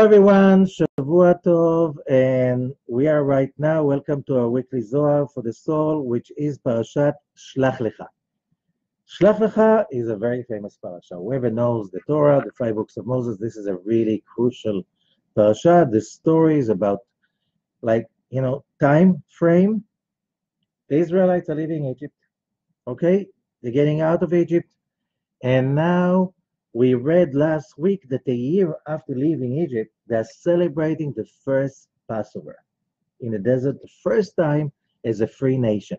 Hello everyone, Shavua Tov, and we are right now, welcome to our weekly Zohar for the soul, which is Parashat Shelaḥ Lekha. Shelaḥ Lekha is a very famous parasha. Whoever knows the Torah, the 5 books of Moses, this is a really crucial parasha. The story is about, time frame. The Israelites are leaving Egypt, okay? They're getting out of Egypt, and now we read last week that a year after leaving Egypt, they're celebrating the first Passover in the desert, the first time as a free nation.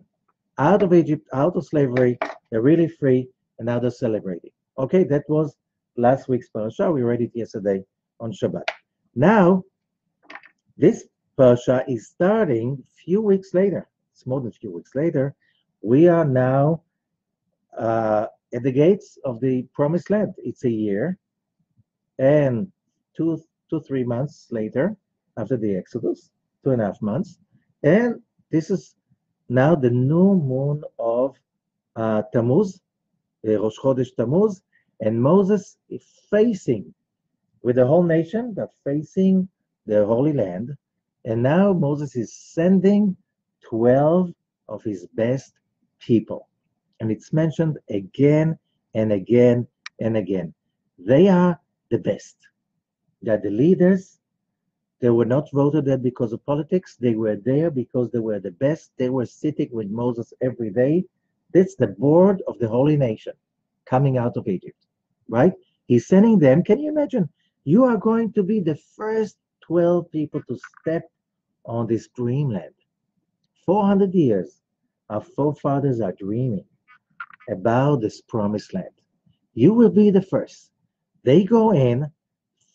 Out of Egypt, out of slavery, they're really free, and now they're celebrating. Okay, that was last week's parasha. We read it yesterday on Shabbat. Now, this parasha is starting a few weeks later. It's more than a few weeks later. We are now at the gates of the promised land. It's a year and 3 months later after the Exodus, 2.5 months. And this is now the new moon of Tammuz, Rosh Chodesh Tammuz, and Moses is facing with the whole nation, they're facing the Holy Land. And now Moses is sending 12 of his best people. And it's mentioned again and again and again. They are the best. They are the leaders. They were not voted there because of politics. They were there because they were the best. They were sitting with Moses every day. That's the board of the Holy Nation coming out of Egypt, right? He's sending them. Can you imagine? You are going to be the first 12 people to step on this dreamland. 400 years, our forefathers are dreaming about this promised land. You will be the first. They go in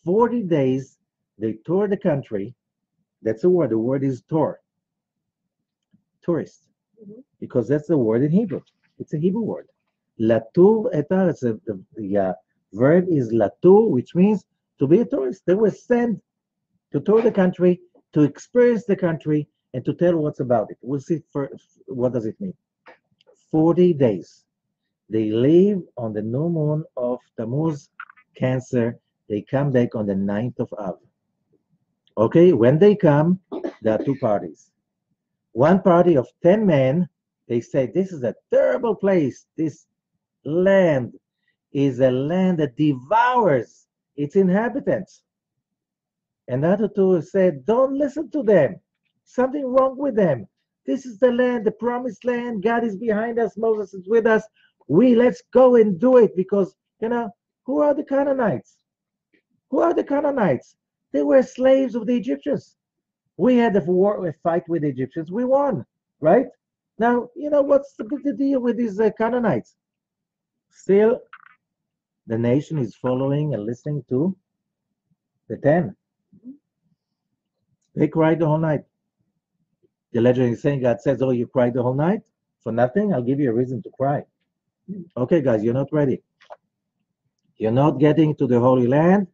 40 days, they tour the country. That's the word. The word is tour. Tourist. Because that's the word in Hebrew. It's a Hebrew word. Latur etar, the verb is latur, which means to be a tourist. They were sent to tour the country, to experience the country, and to tell what's about it. We'll see what does it mean. 40 days. They leave on the new moon of Tammuz, Cancer. They come back on the 9th of Av. Okay, when they come, there are two parties. One party of 10 men, they say, this is a terrible place. This land is a land that devours its inhabitants. And the other two said, don't listen to them. Something wrong with them. This is the land, the promised land. God is behind us. Moses is with us. Let's go and do it because, who are the Canaanites? Who are the Canaanites? They were slaves of the Egyptians. We had a fight with the Egyptians. We won, right? Now, what's the big deal with these Canaanites? Still, the nation is following and listening to the 10. They cried the whole night. The legend is saying, God says, oh, you cried the whole night? For nothing? I'll give you a reason to cry. Okay, guys, you're not ready. You're not getting to the Holy Land.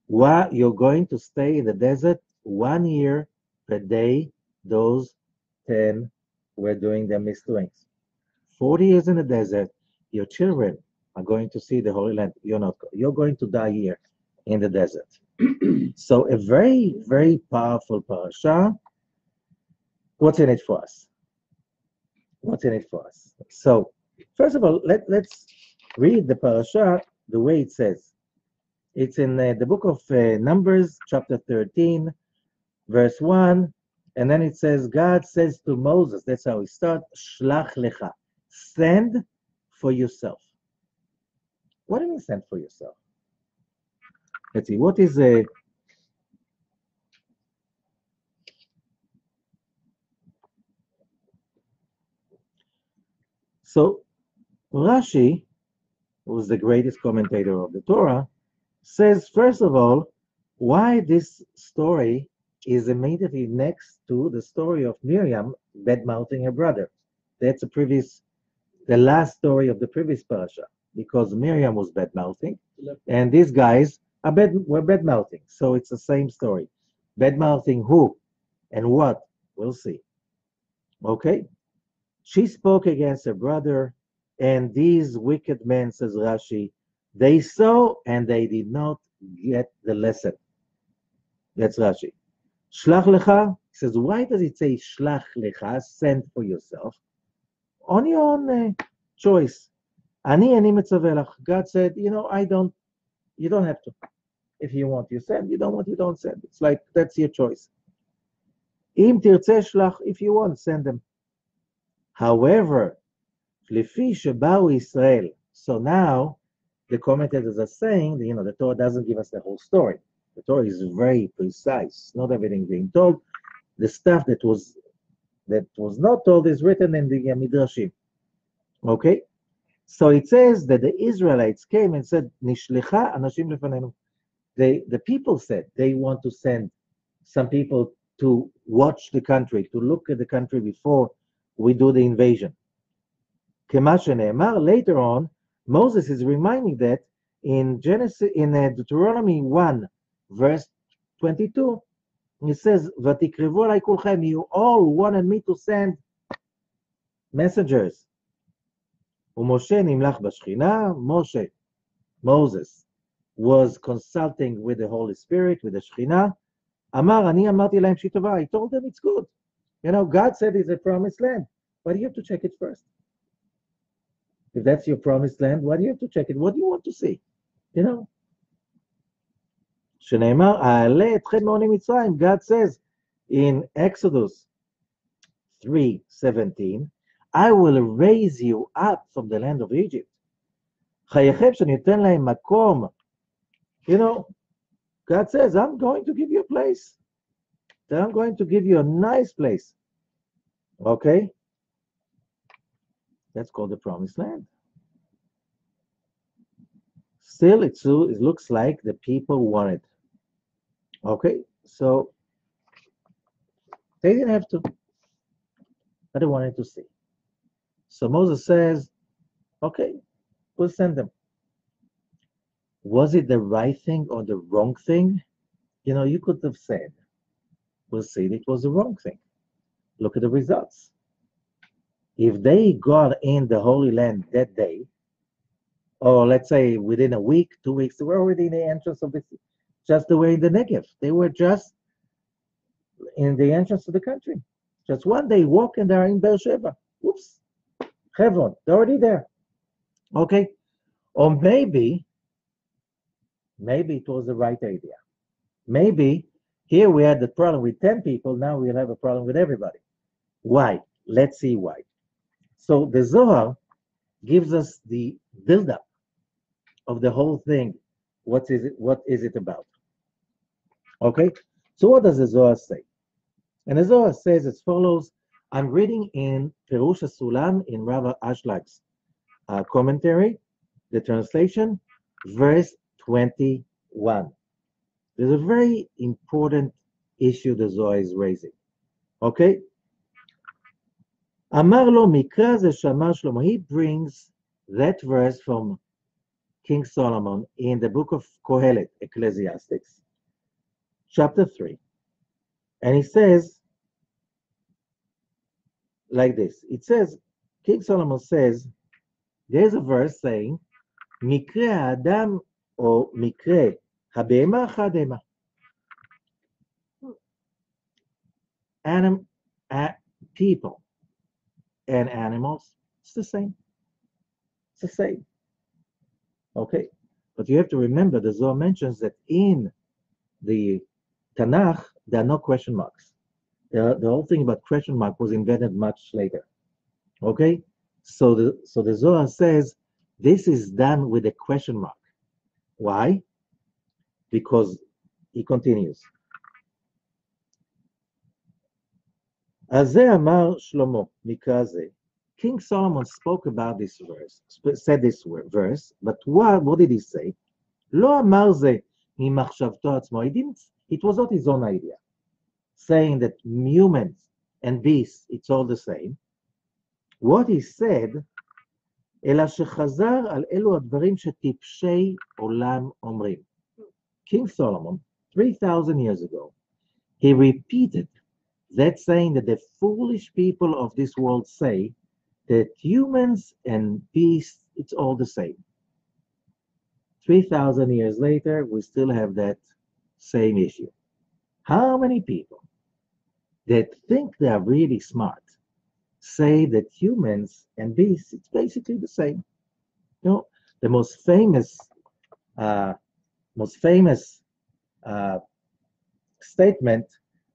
You're going to stay in the desert 1 year per day. Those 10 were doing their misdoings. 40 years in the desert, your children are going to see the Holy Land. You're not. You're going to die here in the desert. So a very, very powerful parasha. What's in it for us? What's in it for us? So, first of all, let's read the parasha the way it says. It's in the book of Numbers, chapter 13, verse 1, and then it says, God says to Moses, that's how we start, Shelaḥ Lekha, send for yourself. What do you mean send for yourself? Let's see, what is a... So, Rashi, who is the greatest commentator of the Torah, says, first of all, why this story is immediately next to the story of Miriam bad-mouthing her brother. That's the last story of the previous parasha, because Miriam was bad-mouthing, and these guys were bad-mouthing. So it's the same story. Bad-mouthing who and what? We'll see. Okay? She spoke against her brother, and these wicked men, says Rashi, they saw and they did not get the lesson. That's Rashi. Shlach Lekha says, why does it say Shlach Lekha, send for yourself? On your own choice. Ani mitzavelach. God said, you don't have to. If you want, you send. You don't want, you don't send. It's like, that's your choice. Im tirtzeh shlach, if you want, send them. However, lefi sheba'u Israel. So now, the commentators are saying, the Torah doesn't give us the whole story. The Torah is very precise. Not everything being told. The stuff that was not told is written in the Midrashim. Okay? So it says that the Israelites came and said, Nishlecha anashim lefanenu. The people said they want to send some people to watch the country, to look at the country before we do the invasion. Kema shene'emar, later on, Moses is reminding that in Deuteronomy 1, verse 22, he says, "Vatikrevu alai kulchem," you all wanted me to send messengers. Umoshe nimlach b'shchina, Moses was consulting with the Holy Spirit, with the Shechina. Amar, ani amarti lahem shitova. I told them it's good. God said it's a promised land, but you have to check it first. If that's your promised land, why do you have to check it? What do you want to see? Shneimar, a'aleh etchem me'oni Mitzrayim. God says in Exodus 3:17, I will raise you up from the land of Egypt. Chayechem shenitem lahem makom. God says, I'm going to give you a place. I'm going to give you a nice place. Okay? That's called the promised land. Still, it looks like the people want it. Okay? So, they didn't have to. But they wanted to see. So Moses says, okay, we'll send them. Was it the right thing or the wrong thing? You could have said, we'll see it was the wrong thing. Look at the results. If they got in the Holy Land that day, or let's say within a week, 2 weeks, they were already in the entrance of the city, just the way in the Negev. They were just in the entrance of the country. Just one day walk and they're in Beersheba. Whoops. Hebron, they're already there. Okay? Or maybe it was the right idea. Maybe here we had the problem with 10 people, now we'll have a problem with everybody. Why? Let's see why. So the Zohar gives us the build-up of the whole thing. What is it about? Okay? So what does the Zohar say? And the Zohar says as follows. I'm reading in Perush HaSulam in Rabbi Ashlag's commentary, the translation, verse 21. There's a very important issue the Zohar is raising. Okay? Amar lo mikra ze shamar Shlomo. He brings that verse from King Solomon in the book of Kohelet, Ecclesiastics, chapter 3. And he says like this. It says, King Solomon says, there's a verse saying, Mikre Adam or Mikre Habema Chadema. People and animals, it's the same. It's the same. Okay? But you have to remember, the Zohar mentions that in the Tanakh, there are no question marks. The whole thing about question mark was invented much later. Okay? So the Zohar says this is done with a question mark. Why? Because he continues. Azeh Amar Shlomo Mikaze. King Solomon spoke about this verse, said this verse, but what did he say? Lo Amar ze mimachshavto atzmo. It was not his own idea, saying that humans and beasts, it's all the same. What he said, אלא שחזר על אלו הדברים שטיפשי עולם אומרים. King Solomon, 3,000 years ago, he repeated that saying that the foolish people of this world say that humans and beasts, it's all the same. 3,000 years later, we still have that same issue. How many people that think they are really smart say that humans and beasts, it's basically the same? You know, the uh, most famous uh, statement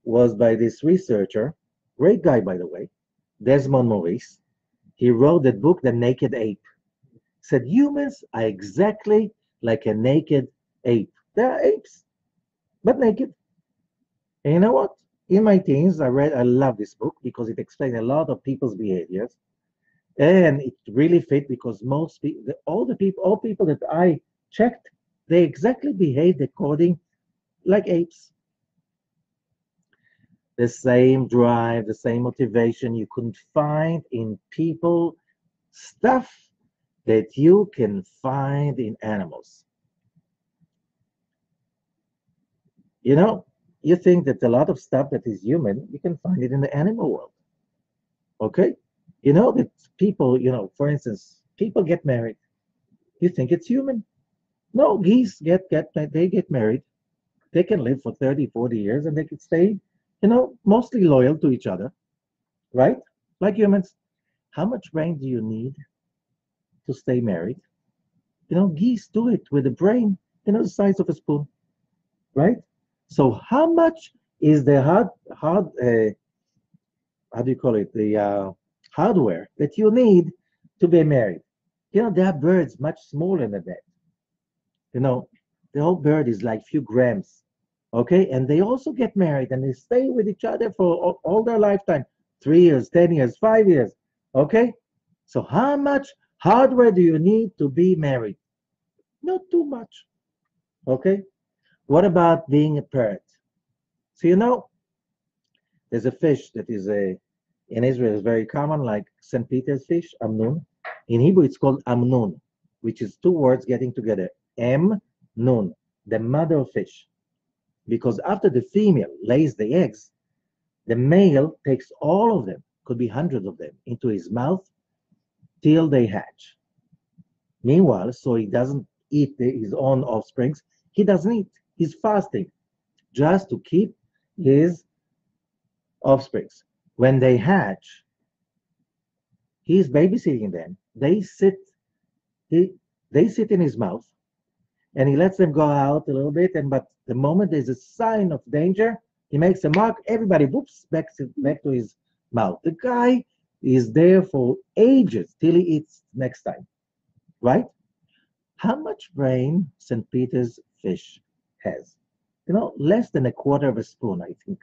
was by this researcher, great guy by the way, Desmond Morris. He wrote that book, The Naked Ape. Said humans are exactly like a naked ape. They are apes, but naked. And you know what? In my teens, I love this book because it explained a lot of people's behaviors, and it really fit because most people, all people that I checked, they exactly behaved according like apes. The same drive, the same motivation you couldn't find in people, stuff that you can find in animals. You know, you think that a lot of stuff that is human, you can find it in the animal world. Okay? You know that people, for instance, people get married. You think it's human. No, geese they get married. They can live for 30, 40 years and they can stay, mostly loyal to each other, right? Like humans. How much brain do you need to stay married? Geese do it with a brain, the size of a spoon, right? So how much is the how do you call it, the hardware that you need to be married? There are birds much smaller than that. You know, the whole bird is like few grams, okay? And they also get married and they stay with each other for all their lifetime, 3 years, 10 years, 5 years, okay? So how much hardware do you need to be married? Not too much, okay? What about being a parent? So there's a fish that is in Israel is very common, like St. Peter's fish, amnun. In Hebrew, it's called amnun, which is two words getting together. Nun, the mother of fish. Because after the female lays the eggs, the male takes all of them, could be hundreds of them, into his mouth till they hatch. Meanwhile, so he doesn't eat his own offsprings, he doesn't eat. He's fasting just to keep his offsprings. When they hatch, he's babysitting them. He, they sit in his mouth, and he lets them go out a little bit. But the moment there's a sign of danger, he makes a mark. Everybody whoops back to his mouth. The guy is there for ages till he eats next time, right? How much brain St. Peter's fish has? Less than a quarter of a spoon, I think.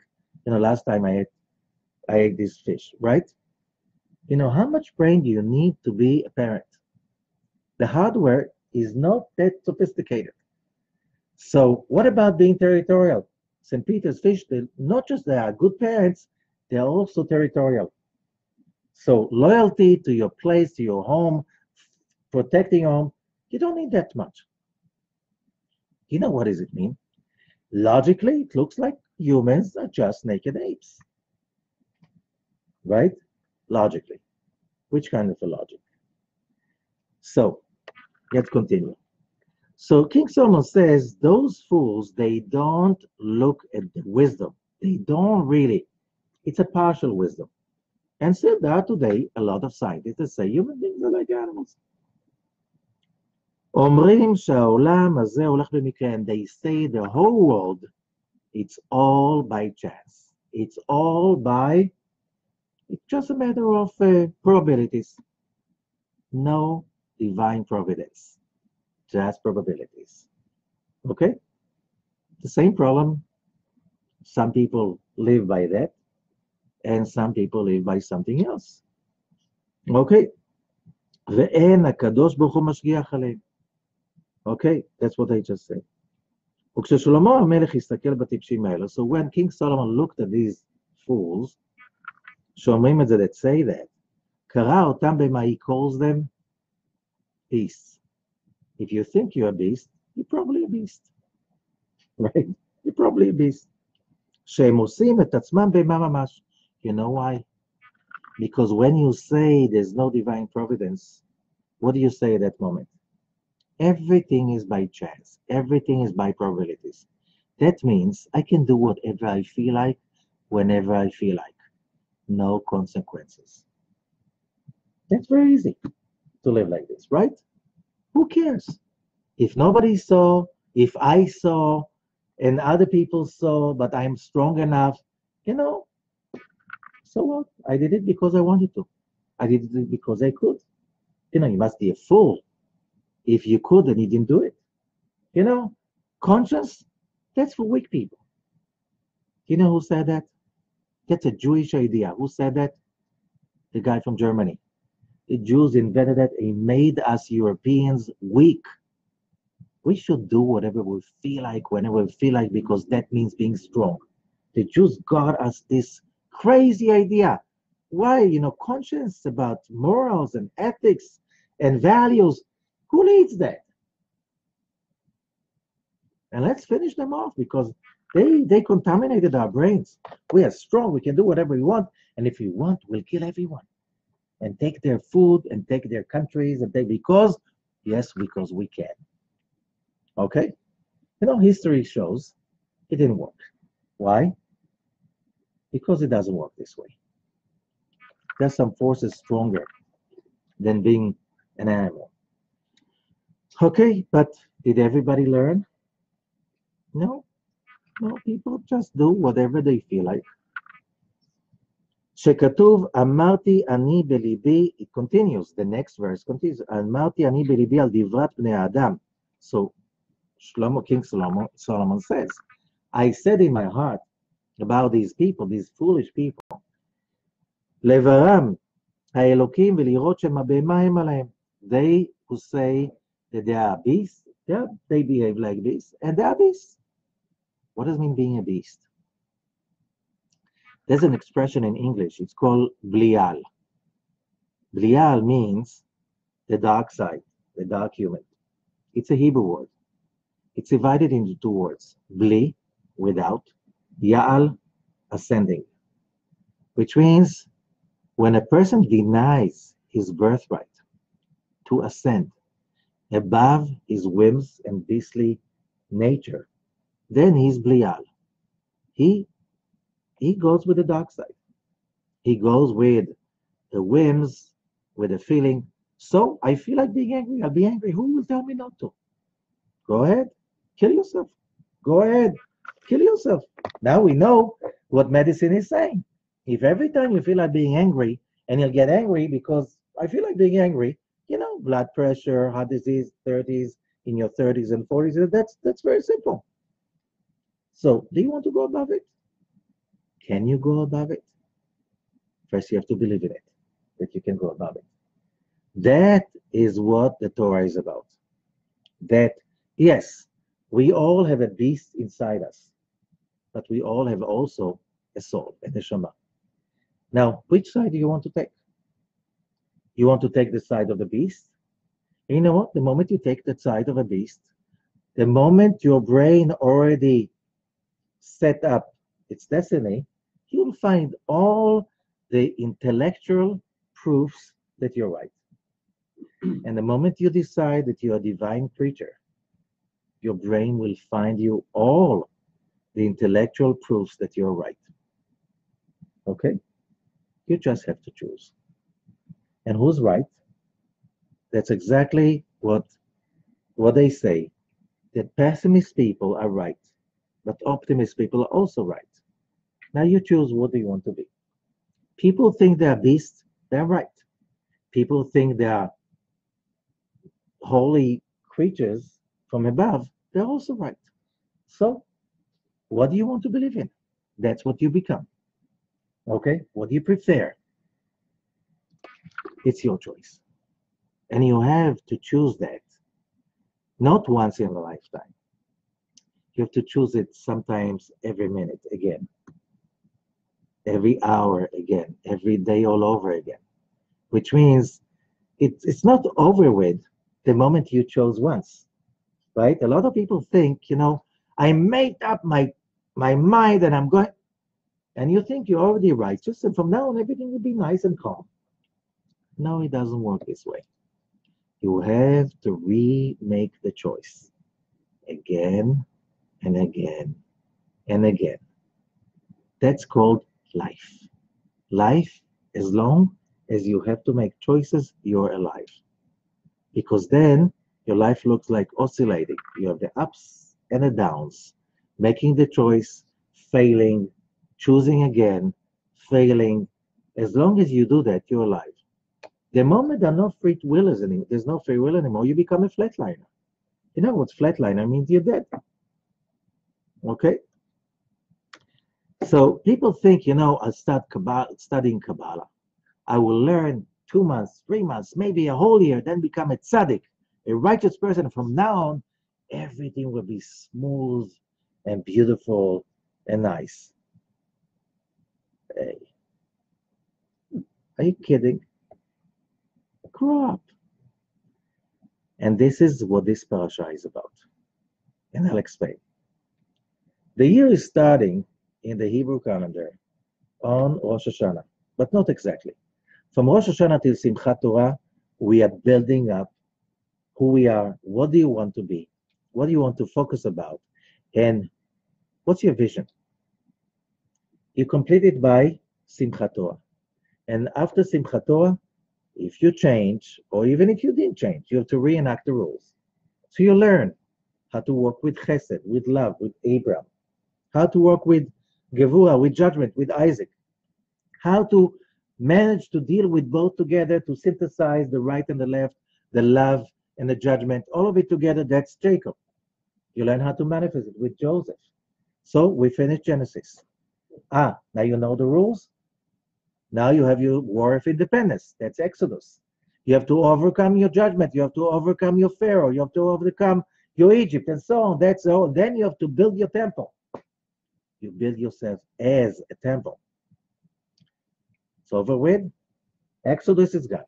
Last time I ate this fish, right? How much brain do you need to be a parent? The hardware is not that sophisticated. So what about being territorial? St. Peter's fish, not just they are good parents, they are also territorial. So loyalty to your place, to your home, protecting home, you don't need that much. What does it mean? Logically, it looks like humans are just naked apes, right? Logically. Which kind of a logic? So let's continue. So King Solomon says those fools, they don't look at the wisdom. They don't really. It's a partial wisdom. And still there are today a lot of scientists that say human beings are like animals. אומרים שהעולם הזה הולך במקרה, and they say the whole world, it's all by chance. It's just a matter of probabilities. No divine providence, just probabilities. Okay? The same problem. Some people live by that, and some people live by something else. Okay? ואין הקדוש ברוך הוא משגיח עליהם. Okay? That's what I just said. וכששלמה המלך הסתכל בטיפשים האלה, so when King Solomon looked at these fools, שאומרים את זה, that say that, קרא אותם במה, he calls them beasts. If you think you're a beast, you're probably a beast. Right? You're probably a beast. שהם עושים את עצמם במה ממש. You know why? Because when you say there's no divine providence, what do you say at that moment? Everything is by chance. Everything is by probabilities. That means I can do whatever I feel like, whenever I feel like. No consequences. That's very easy to live like this, right? Who cares? If nobody saw, if I saw, and other people saw, but I'm strong enough, you know, so what? I did it because I wanted to. I did it because I could. You must be a fool if you could and you didn't do it. You know, conscience, that's for weak people. You know who said that? That's a Jewish idea. Who said that? The guy from Germany. The Jews invented it and made us Europeans weak. We should do whatever we feel like whenever we feel like because that means being strong. The Jews got us this crazy idea. Why? Conscience about morals and ethics and values. Who needs that? And let's finish them off because they contaminated our brains. We are strong. We can do whatever we want. And if we want, we'll kill everyone and take their food and take their countries and take because we can. Okay? History shows it didn't work. Why? Because it doesn't work this way. There's some forces stronger than being an animal. Okay, but did everybody learn? No. No, people just do whatever they feel like. שכתוב, אמרתי אני בליבי, it continues, the next verse continues, אמרתי אני בליבי על דברת בני האדם. So, King Solomon says, I said in my heart about these people, these foolish people, לברם האלוקים ולראות שהם הבהמה הם עליהם. They who say that they are beasts, they behave like beasts, and they are beasts. What does it mean being a beast? There's an expression in English. It's called blial. Blial means the dark side, the dark human. It's a Hebrew word. It's divided into two words. Bli, without, Ya'al, ascending. Which means when a person denies his birthright to ascend above his whims and beastly nature, then he's blial. He goes with the dark side. He goes with the whims, with the feeling. So I feel like being angry. I'll be angry. Who will tell me not to? Go ahead. Kill yourself. Go ahead. Kill yourself. Now we know what medicine is saying. If every time you feel like being angry, and you'll get angry because I feel like being angry, blood pressure, heart disease, 30s, in your 30s and 40s, that's very simple. So do you want to go above it? Can you go above it? First, you have to believe in it, that you can go above it. That is what the Torah is about. That, yes, we all have a beast inside us, but we all have also a soul, a neshama. Now, which side do you want to take? You want to take the side of the beast? And you know what? The moment you take the side of a beast, the moment your brain already set up its destiny, you'll find all the intellectual proofs that you're right. And the moment you decide that you're a divine creature, your brain will find you all the intellectual proofs that you're right. Okay? You just have to choose. And who's right? That's exactly what they say, that pessimist people are right, but optimist people are also right. Now you choose what do you want to be. People think they're beasts, they're right. People think they're holy creatures from above, they're also right. So, what do you want to believe in? That's what you become. Okay? What do you prefer? It's your choice. And you have to choose that, not once in a lifetime. You have to choose it sometimes every minute again, every hour again, every day all over again, which means it's not over with the moment you chose once, right? A lot of people think, I made up my mind and I'm going, and you think you're already righteous and from now on everything will be nice and calm. No, it doesn't work this way. You have to remake the choice again and again and again. That's called life. Life, as long as you have to make choices, you're alive. Because then your life looks like oscillating. You have the ups and the downs, making the choice, failing, choosing again, failing. As long as you do that, you're alive. The moment there's no free will anymore, you become a flatliner. You know what flatliner means? You're dead. Okay? So people think, I'll start studying Kabbalah. I will learn 2 months, 3 months, maybe a whole year, then become a tzaddik, a righteous person. From now on, everything will be smooth and beautiful and nice. Hey, are you kidding? Grow up. And this is what this parasha is about. And I'll explain. The year is starting in the Hebrew calendar on Rosh Hashanah, but not exactly. From Rosh Hashanah till Simchat Torah, we are building up who we are, what do you want to be, what do you want to focus about, and what's your vision. You complete it by Simchat Torah. And after Simchat Torah, if you change, or even if you didn't change, you have to reenact the rules. So you learn how to work with chesed, with love, with Abraham, how to work with Gevurah, with judgment, with Isaac, how to manage to deal with both together, to synthesize the right and the left, the love and the judgment, all of it together. That's Jacob. You learn how to manifest it with Joseph. So we finished Genesis. Now you know the rules. Now you have your war of independence. That's Exodus. You have to overcome your judgment. You have to overcome your Pharaoh. You have to overcome your Egypt, and so on. That's all. Then you have to build your temple. You build yourself as a temple. It's over with. Exodus is gone.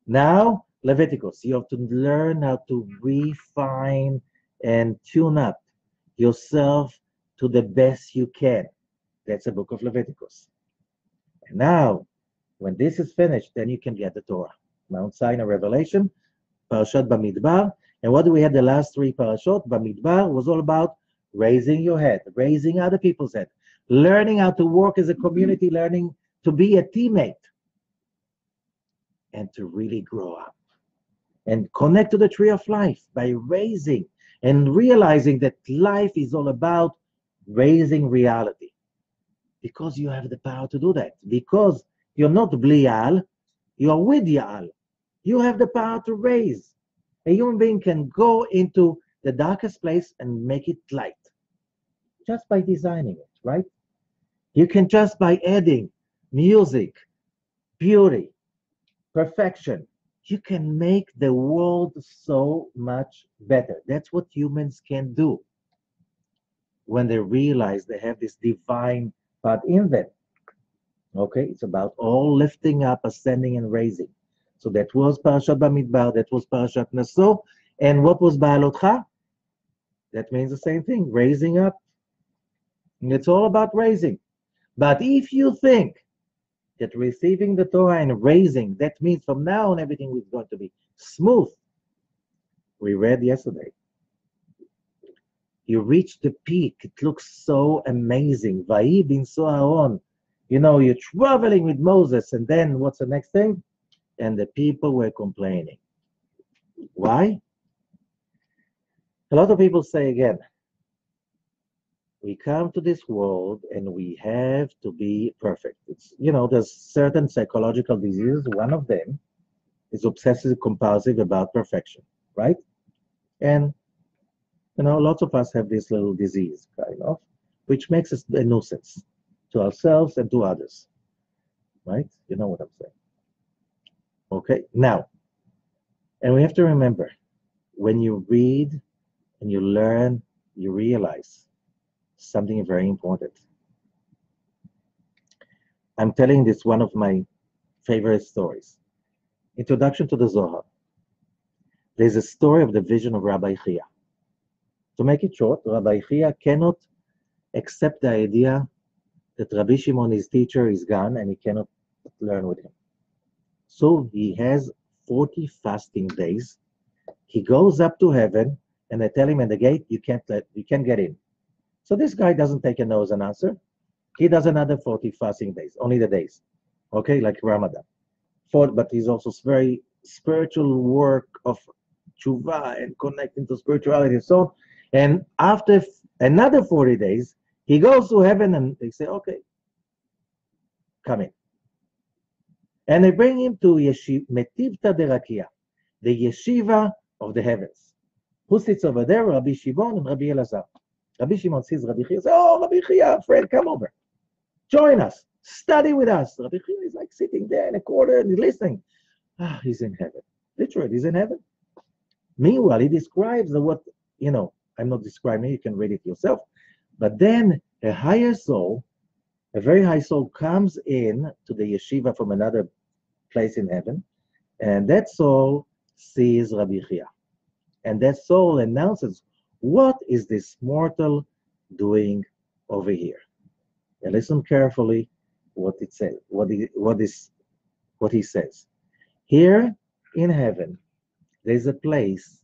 Now, Leviticus. You have to learn how to refine and tune up yourself to the best you can. That's the book of Leviticus. And now, when this is finished, then you can get the Torah. Mount Sinai Revelation, Parashat Bamidbar. And what do we have the last 3 parashot? Bamidbar was all about raising your head, raising other people's head, learning how to work as a community, learning to be a teammate, and to really grow up and connect to the tree of life by raising and realizing that life is all about raising reality. Because you have the power to do that. Because you're not Blial, you are with Yaal. You have the power to raise. A human being can go into the darkest place and make it light. Just by designing it, right? You can just by adding music, beauty, perfection. You can make the world so much better. That's what humans can do when they realize they have this divine part in them. Okay, it's about all lifting up, ascending, and raising. So that was Parashat Bamidbar, that was Parashat Naso, and what was Baalotcha? That means the same thing, raising up. And it's all about raising. But if you think that receiving the Torah and raising, that means from now on everything is going to be smooth. We read yesterday. You reach the peak. It looks so amazing. Vayi bin Soharon. You're traveling with Moses, and then what's the next thing? And the people were complaining. Why? A lot of people say again, we come to this world and we have to be perfect. There's certain psychological diseases. One of them is obsessive compulsive about perfection, right? And lots of us have this little disease, which makes us a nuisance to ourselves and to others, right? You know what I'm saying. Okay, now, and we have to remember, when you read and you learn, you realize something very important. I'm telling this one of my favorite stories. Introduction to the Zohar. There's a story of the vision of Rabbi Hiyya. To make it short, Rabbi Hiyya cannot accept the idea that Rabbi Shimon, his teacher, is gone and he cannot learn with him. So he has 40 fasting days. He goes up to heaven and they tell him at the gate, you can't get in. So this guy doesn't take a no as an answer. He does another 40 fasting days, only the days, okay, like Ramadan. But he's also very spiritual work of tshuva and connecting to spirituality and so on. And after another 40 days, he goes to heaven and they say, okay, come in. And they bring him to Metivta de Rakia, the yeshiva of the heavens. Who sits over there? Rabbi Shimon and Rabbi Elazar. Rabbi Shimon sees Rabbi Hiyya, says, oh, Rabbi Hiyya, friend, come over. Join us. Study with us. Rabbi Hiyya is like sitting there in a corner and he's listening. Ah, he's in heaven. Literally, he's in heaven. Meanwhile, he describes what, I'm not describing it, you can read it yourself. But then a higher soul, a very high soul, comes in to the yeshiva from another place in heaven, and that soul sees Rabbi Hiyya. And that soul announces, what is this mortal doing over here? And listen carefully what it says, what he says. Here in heaven, there's a place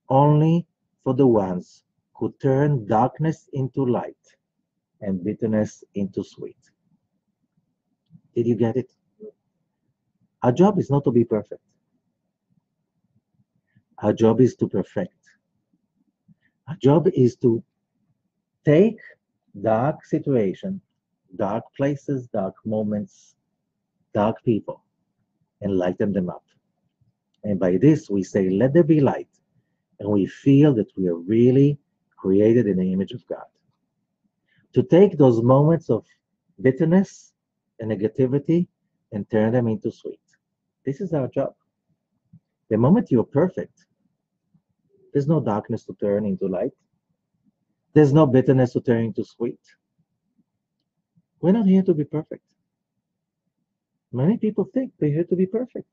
only for the ones who turn darkness into light and bitterness into sweet. Did you get it? Our job is not to be perfect. Our job is to perfect. Our job is to take dark situation, dark places, dark moments, dark people, and lighten them up. And by this, we say, let there be light. And we feel that we are really created in the image of God. To take those moments of bitterness and negativity and turn them into sweet. This is our job. The moment you're perfect, there's no darkness to turn into light. There's no bitterness to turn into sweet. We're not here to be perfect. Many people think they're here to be perfect.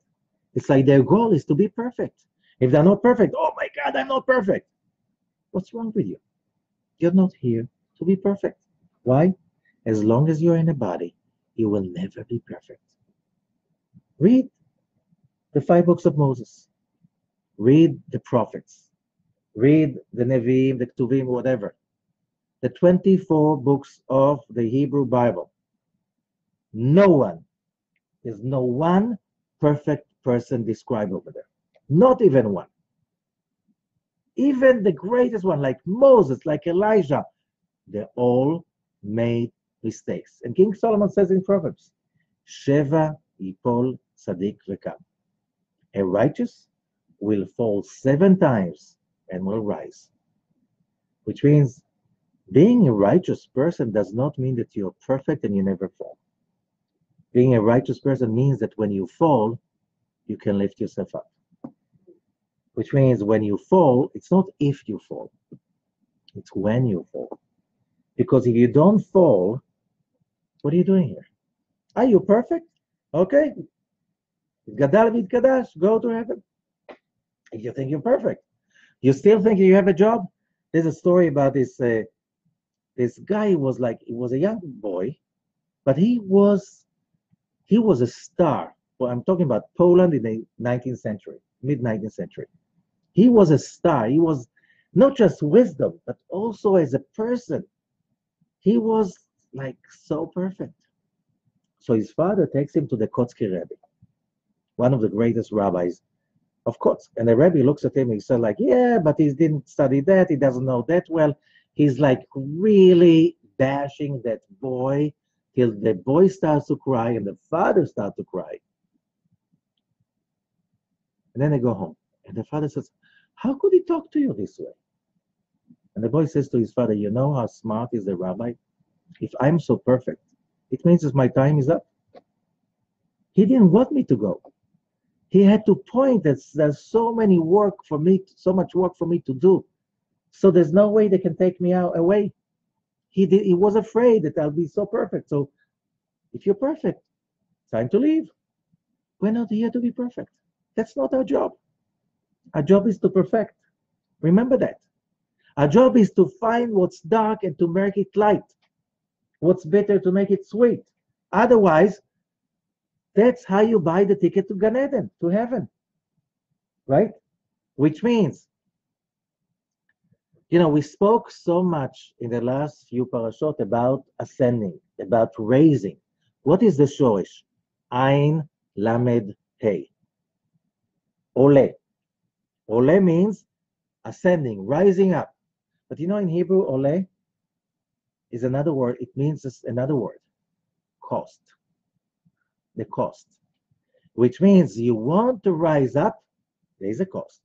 It's like their goal is to be perfect. If they're not perfect, oh my God, I'm not perfect. What's wrong with you? You're not here to be perfect. Why? As long as you're in a body, you will never be perfect. Read the 5 books of Moses. Read the prophets. Read the Nevi'im, the Ketuvim, whatever. The 24 books of the Hebrew Bible. There's no one perfect person described over there. Not even one. Even the greatest one, like Moses, like Elijah, they all made mistakes. And King Solomon says in Proverbs, Sheva yipol tzaddik vekam. A righteous will fall 7 times and will rise. Which means being a righteous person does not mean that you're perfect and you never fall. Being a righteous person means that when you fall, you can lift yourself up. Which means when you fall, it's not if you fall, it's when you fall. Because if you don't fall, what are you doing here? Are you perfect? Okay. Gadal v'tkadash, go to heaven. If you think you're perfect, you still think you have a job. There's a story about this guy. He was a young boy, but he was a star. Well, I'm talking about Poland in the 19th century, mid-19th century. He was a star. He was not just wisdom, but also as a person. He was like so perfect. So his father takes him to the Kotzky Rebbe, one of the greatest rabbis of Kotsk. And the Rebbe looks at him and he said like, yeah, but he didn't study that. He doesn't know that well. He's like really bashing that boy till the boy starts to cry and the father starts to cry. And then they go home. And the father says, how could he talk to you this way? And the boy says to his father, you know how smart is the rabbi? If I'm so perfect, it means that my time is up. He didn't want me to go. He had to point that there's so much work for me to do. So there's no way they can take me away. He was afraid that I'll be so perfect. So if you're perfect, time to leave. We're not here to be perfect. That's not our job. Our job is to perfect. Remember that. Our job is to find what's dark and to make it light. What's better to make it sweet. Otherwise, that's how you buy the ticket to Gan Eden, to heaven. Right? Which means, We spoke so much in the last few parashot about ascending, about raising. What is the shorish? Ein lamed hey. Ole. Ole means ascending, rising up. But in Hebrew, ole is another word. It means another word, cost. The cost. Which means you want to rise up, there's a cost.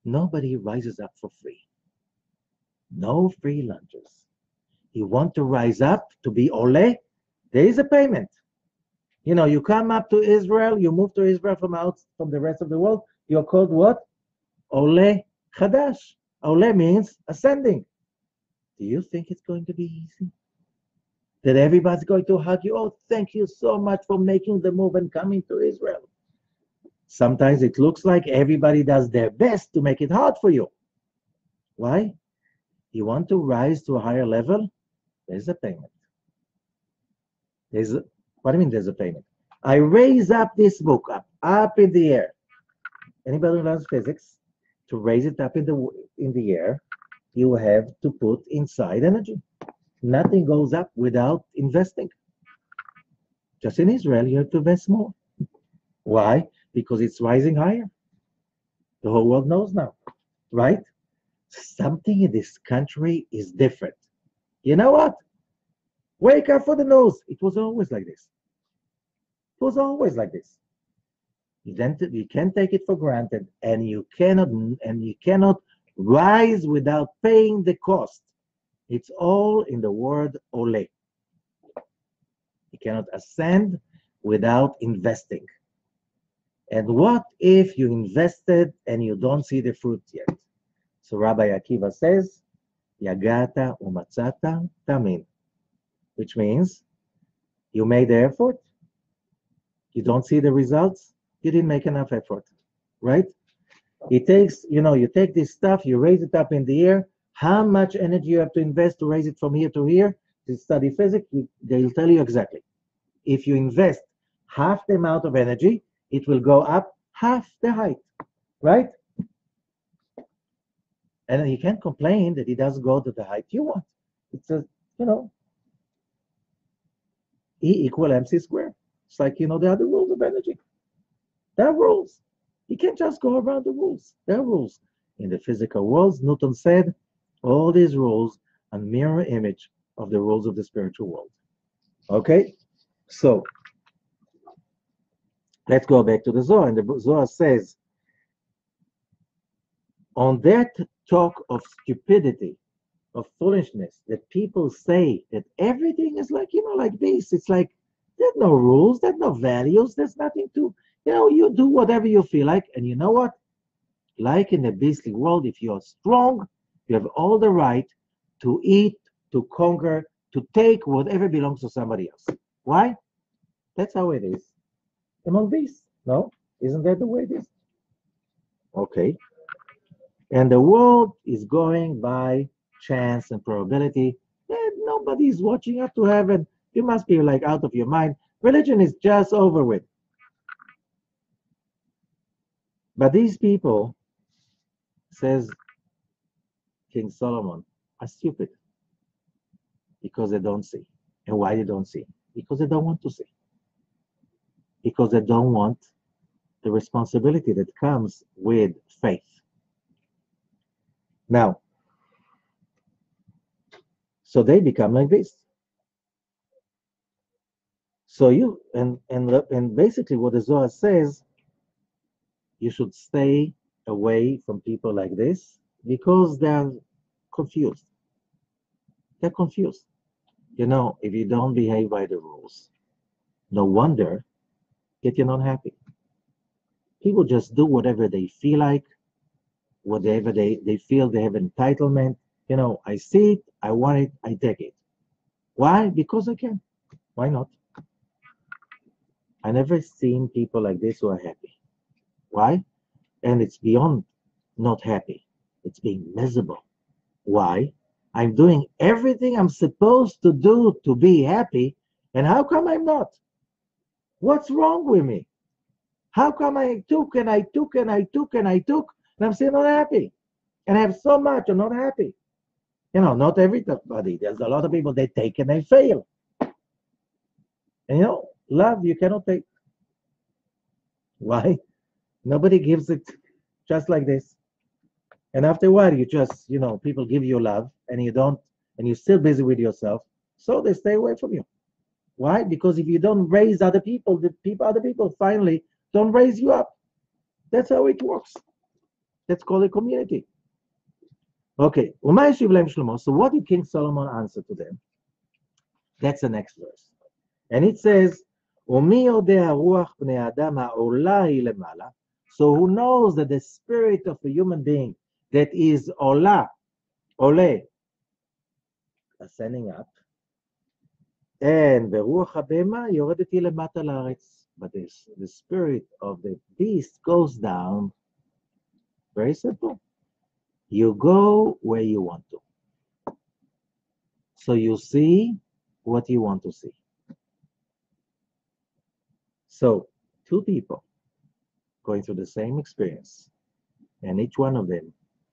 Nobody rises up for free. No free lunches. You want to rise up to be ole, there is a payment. You come up to Israel, you move to Israel from the rest of the world, you're called what? Ole Chadash. Ole means ascending. Do you think it's going to be easy? That everybody's going to hug you? Oh, thank you so much for making the move and coming to Israel. Sometimes it looks like everybody does their best to make it hard for you. Why? You want to rise to a higher level? There's a payment. What do you mean there's a payment? I raise up this book up in the air. Anybody who learns physics, to raise it up in the air, you have to put inside energy. Nothing goes up without investing. Just in Israel, you have to invest more. Why? Because it's rising higher. The whole world knows now, right? Something in this country is different. You know what? Wake up for the news. It was always like this. It was always like this. You can't take it for granted, and you cannot rise without paying the cost. It's all in the word ole. You cannot ascend without investing. And what if you invested and you don't see the fruit yet? So Rabbi Akiva says, Yagata umatzata tamin, which means you made the effort, you don't see the results, you didn't make enough effort, right? It takes, you take this stuff, you raise it up in the air. How much energy you have to invest to raise it from here to here? To study physics, they'll tell you exactly. If you invest half the amount of energy, it will go up half the height, right? And you can't complain that it doesn't go to the height you want. It's E equal mc squared. It's like, the other rules of energy. There are rules. You can't just go around the rules. There are rules. In the physical worlds, Newton said, all these rules are mirror image of the rules of the spiritual world. Okay? So, let's go back to the Zohar. And the Zohar says, on that talk of stupidity, of foolishness, that people say that everything is like, like this. It's like, there's no rules, there's no values, there's nothing to, you do whatever you feel like. And you know what? Like in the beastly world, if you're strong, you have all the right to eat, to conquer, to take whatever belongs to somebody else. Why? That's how it is among beasts. No? Isn't that the way it is? Okay. And the world is going by chance and probability. And nobody's watching up to heaven. You must be like out of your mind. Religion is just over with. But these people, says King Solomon, are stupid because they don't see. And why they don't see? Because they don't want to see. Because they don't want the responsibility that comes with faith. Now, so they become like this. So you and basically what the Zohar says, you should stay away from people like this because they're confused. They're confused. If you don't behave by the rules, no wonder that you're not happy. People just do whatever they feel like, whatever they feel they have entitlement. I see it, I want it, I take it. Why? Because I can. Why not? I never seen people like this who are happy. Why? And it's beyond not happy. It's being miserable. Why? I'm doing everything I'm supposed to do to be happy, and how come I'm not? What's wrong with me? How come I took and I took and I took and I took, and I'm still not happy? and I have so much, I'm not happy. You know, not everybody. There's a lot of people, they take and they fail. And you know, love you cannot take. Why? Nobody gives it just like this. And after a while, you just, you know, people give you love and you don't, and you're still busy with yourself. So they stay away from you. Why? Because if you don't raise other people, other people finally don't raise you up. That's how it works. That's called a community. Okay. So what did King Solomon answer to them? That's the next verse. And it says, so who knows that the spirit of a human being that is ole, ascending up, and but the spirit of the beast goes down. Very simple. You go where you want to. So you see what you want to see. So two people going through the same experience, and each one of them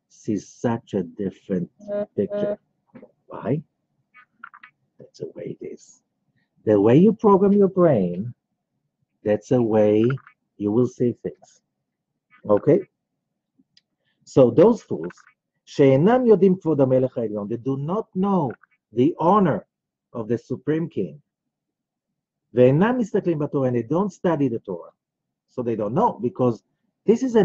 sees such a different picture. Why? That's the way it is. The way you program your brain, that's the way you will see things. Okay? So those fools, שאינם יודעים כבוד המלך העליון, they do not know the honor of the supreme king, ואינם מסתכלים בתורה, and they don't study the Torah, so they don't know, because this is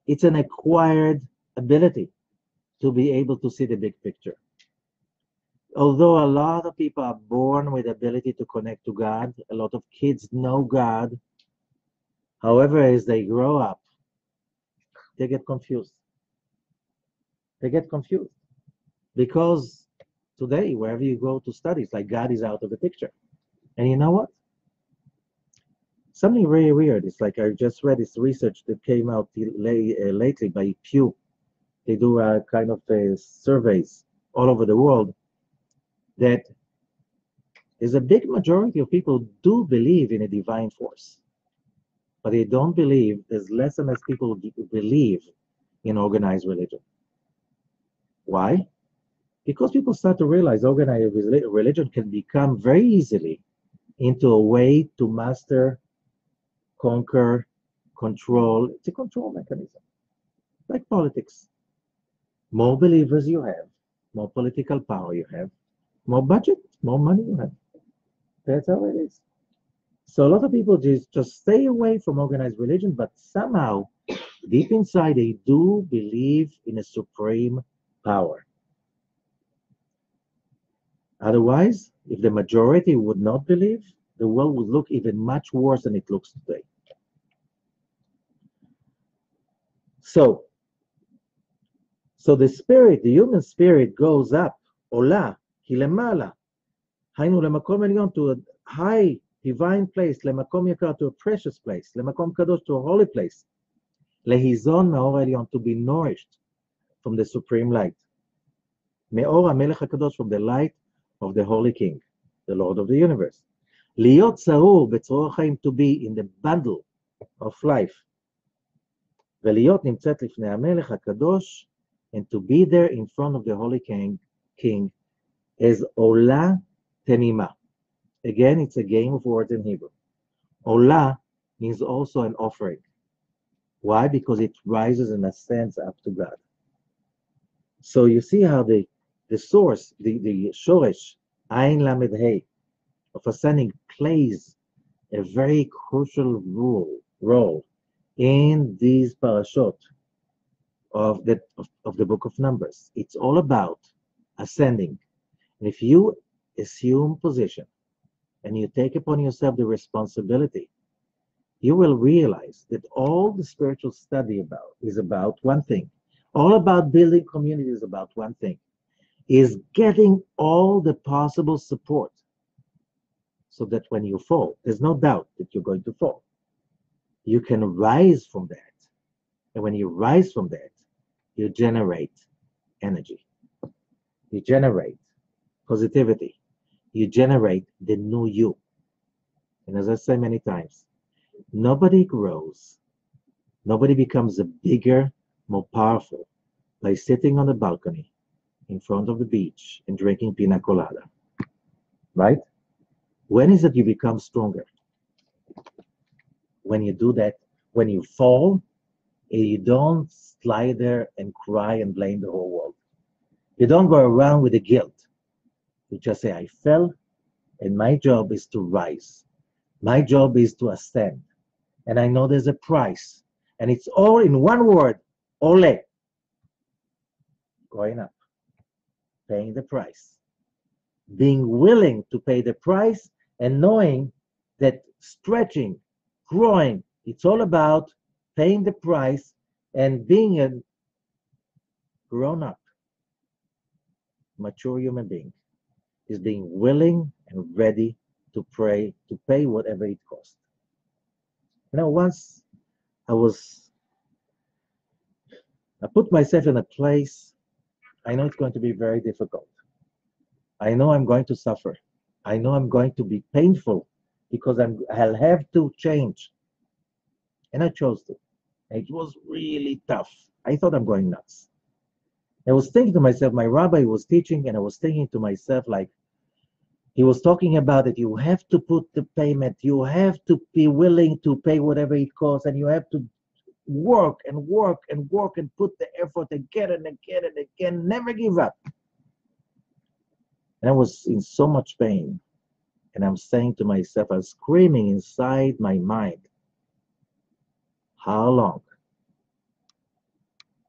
it's an acquired ability to be able to see the big picture. Although a lot of people are born with the ability to connect to God, a lot of kids know God. However, as they grow up, they get confused. They get confused because today, wherever you go to study, it's like God is out of the picture. And you know what? Something very weird. It's like I just read this research that came out lately by Pew. They do kind of surveys all over the world, that there's a big majority of people do believe in a divine force, but they don't believe, there's less and less people believe in organized religion. Why? Because people start to realize organized religion can become very easily into a way to master, conquer, control. It's a control mechanism, like politics. More believers you have, more political power you have, more budget, more money you have. That's how it is. So a lot of people just stay away from organized religion, but somehow, deep inside, they do believe in a supreme power. Otherwise, if the majority would not believe, the world would look even much worse than it looks today. So the spirit, the human spirit, goes up, ola, kilemala, hainu lemakom elyon, to a high divine place, lemakom yakar, to a precious place, lemakom kadosh, to a holy place, lehizon meor elyon, to be nourished from the supreme light, meor hamelech hakadosh, from the light of the holy king, the Lord of the universe, liot tzarur betzoror chaim, to be in the bundle of life, ולהיות נמצאת לפני המלך הקדוש, and to be there in front of the holy king as ola temima. Again, it's a game of words in Hebrew. Ola means also an offering. Why? Because it rises and ascends up to God. So you see how the source, the shoresh, ayin lamed hey, of ascending plays a very crucial role in these parashot of the book of Numbers. It's all about ascending. And if you assume position and you take upon yourself the responsibility, you will realize that all the spiritual study is about one thing. All about building community is about one thing, is getting all the possible support so that when you fall, there's no doubt that you're going to fall. You can rise from that. And when you rise from that, you generate energy. You generate positivity. You generate the new you. And as I say many times, nobody grows Nobody becomes a bigger, more powerful by sitting on the balcony in front of the beach and drinking pina colada, right? When is it you become stronger? When you do that, when you fall, you don't lie there and cry and blame the whole world. You don't go around with the guilt. You just say, I fell, and my job is to rise. My job is to ascend. And I know there's a price. And it's all in one word, ole. Going up, paying the price. Being willing to pay the price and knowing that stretching, growing, it's all about paying the price and being a grown-up, mature human being is being willing and ready to pay whatever it costs. Once I put myself in a place, I know it's going to be very difficult. I know I'm going to suffer. I know I'm going to be painful because I'll have to change. And I chose to. It was really tough. I thought I'm going nuts. I was thinking to myself, my rabbi was teaching, and I was thinking to myself, like, he was talking about it. You have to put the payment. You have to be willing to pay whatever it costs, and you have to work and work and work and put the effort again and again and again. Never give up. And I was in so much pain. And I'm saying to myself, I'm screaming inside my mind, how long?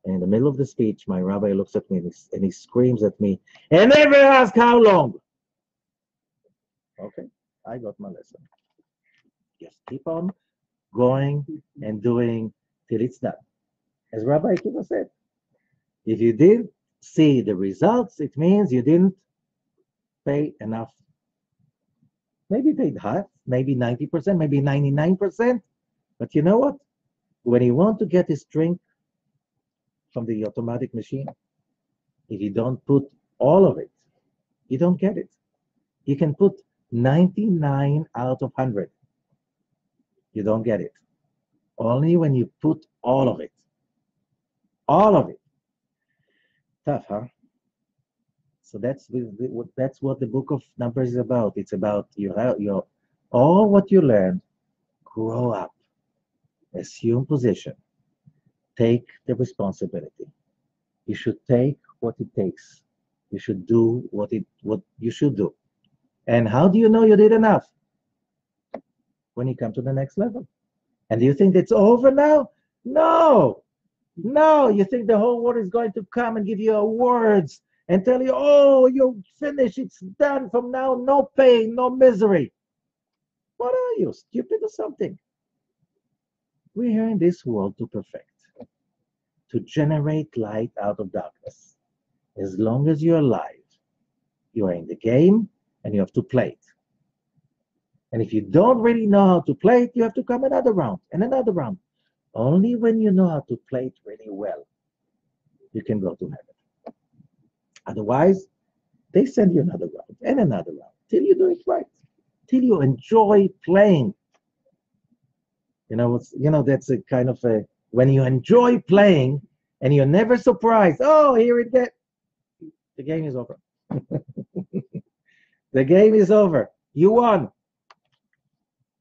And in the middle of the speech, my rabbi looks at me and he screams at me, and never ask how long. Okay, I got my lesson. Just keep on going and doing till it's done. As Rabbi Akiva said, if you didn't see the results, it means you didn't pay enough. Maybe paid half, maybe 90%, maybe 99%. But you know what? When you want to get his drink from the automatic machine, if you don't put all of it, you don't get it. You can put 99 out of 100. You don't get it. Only when you put all of it. All of it. Tough, huh? So that's what the book of Numbers is about. It's about your all what you learned, grow up, assume position, take the responsibility. You should take what it takes. You should do what you should do. And how do you know you did enough? When you come to the next level. And do you think it's over now? No. No, you think the whole world is going to come and give you awards and tell you, oh, you're finished, it's done. From now, no pain, no misery. What are you, stupid or something? We're here in this world to perfect, to generate light out of darkness. As long as you're alive, you are in the game and you have to play it. And if you don't really know how to play it, you have to come another round and another round. Only when you know how to play it really well, you can go to heaven. Otherwise, they send you another round and another round till you do it right, till you enjoy playing. That's a kind of when you enjoy playing and you're never surprised. Oh, here it gets. The game is over. The game is over. You won.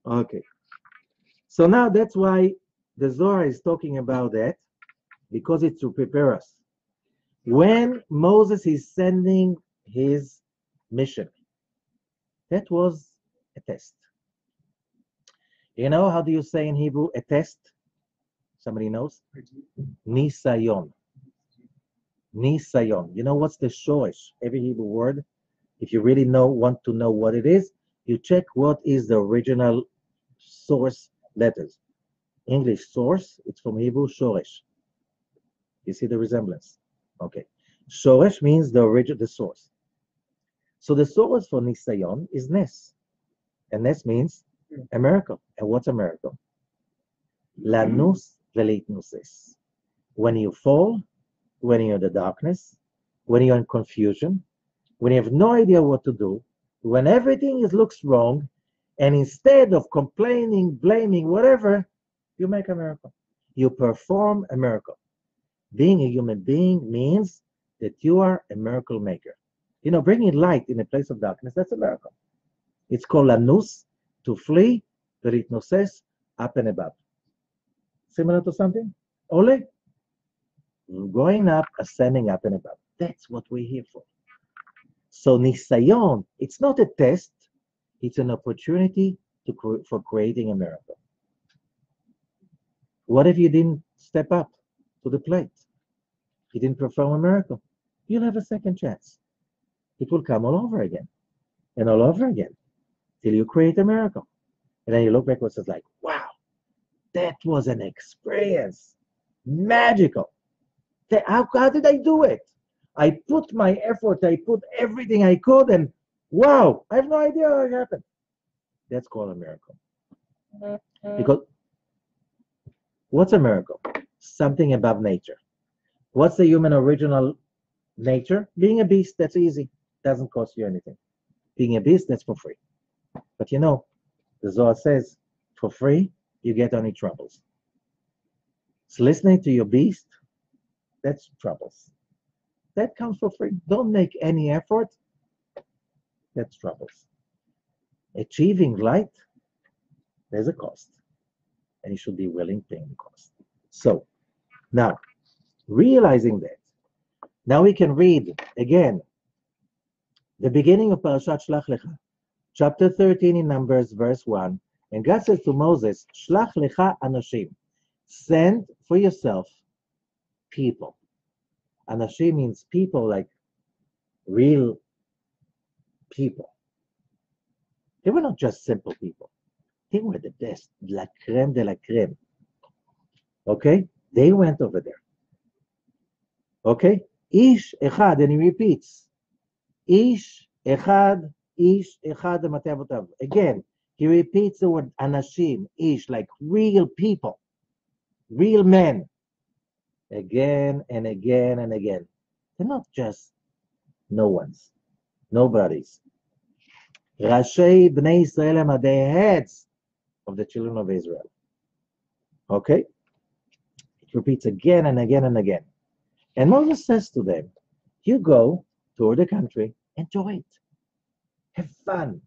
Okay. So now that's why the Zohar is talking about that, because it's to prepare us. When Moses is sending his mission, that was a test. How do you say in Hebrew a test? Somebody knows? Nisayon. Nisayon. You know what's the shoresh? Every Hebrew word, if you really want to know what it is, you check what is the original source letters. English source, it's from Hebrew shoresh. You see the resemblance? Okay. Shoresh means the source. So the source for Nisayon is Nes. And Nes means a miracle. And what's a miracle? Lanus velitnuses. When you fall, when you're in the darkness, when you're in confusion, when you have no idea what to do, when everything looks wrong, and instead of complaining, blaming, whatever, you make a miracle. You perform a miracle. Being a human being means that you are a miracle maker. Bringing light in a place of darkness, that's a miracle. It's called lanus, to flee, veritnoses, up and above. Similar to something? Ole? Going up, ascending up and above. That's what we're here for. So nisayon, it's not a test, it's an opportunity for creating a miracle. What if you didn't step up to the plate? You didn't perform a miracle. You'll have a second chance. It will come all over again and all over again till you create a miracle. And then you look backwards and it's like, wow, that was an experience. Magical. How did I do it? I put my effort, I put everything I could, and wow, I have no idea how it happened. That's called a miracle. Because what's a miracle? Something above nature. What's the human original nature? Being a beast, that's easy. Doesn't cost you anything. Being a beast, that's for free. But the Zohar says, for free, you get only troubles. So listening to your beast, that's troubles. That comes for free. Don't make any effort. That's troubles. Achieving light, there's a cost. And you should be willing to pay the cost. So, now, realizing that, now we can read again the beginning of Parashat Shelaḥ Lekha, chapter 13 in Numbers, verse 1. And God says to Moses, Shlach Lekha Anashim, send for yourself people. Anashim means people, like real people. They were not just simple people. They were the best, la crème de la crème. Okay? They went over there. Okay? Ish echad, and he repeats. Ish echad mate avotav. Again, he repeats the word anashim, ish, like real people, real men. Again and again and again. They're not just no ones, nobodies. Rashei bnei Israel are the heads of the children of Israel. Okay? It repeats again and again and again. And Moses says to them, you go tour the country, enjoy it. Have fun.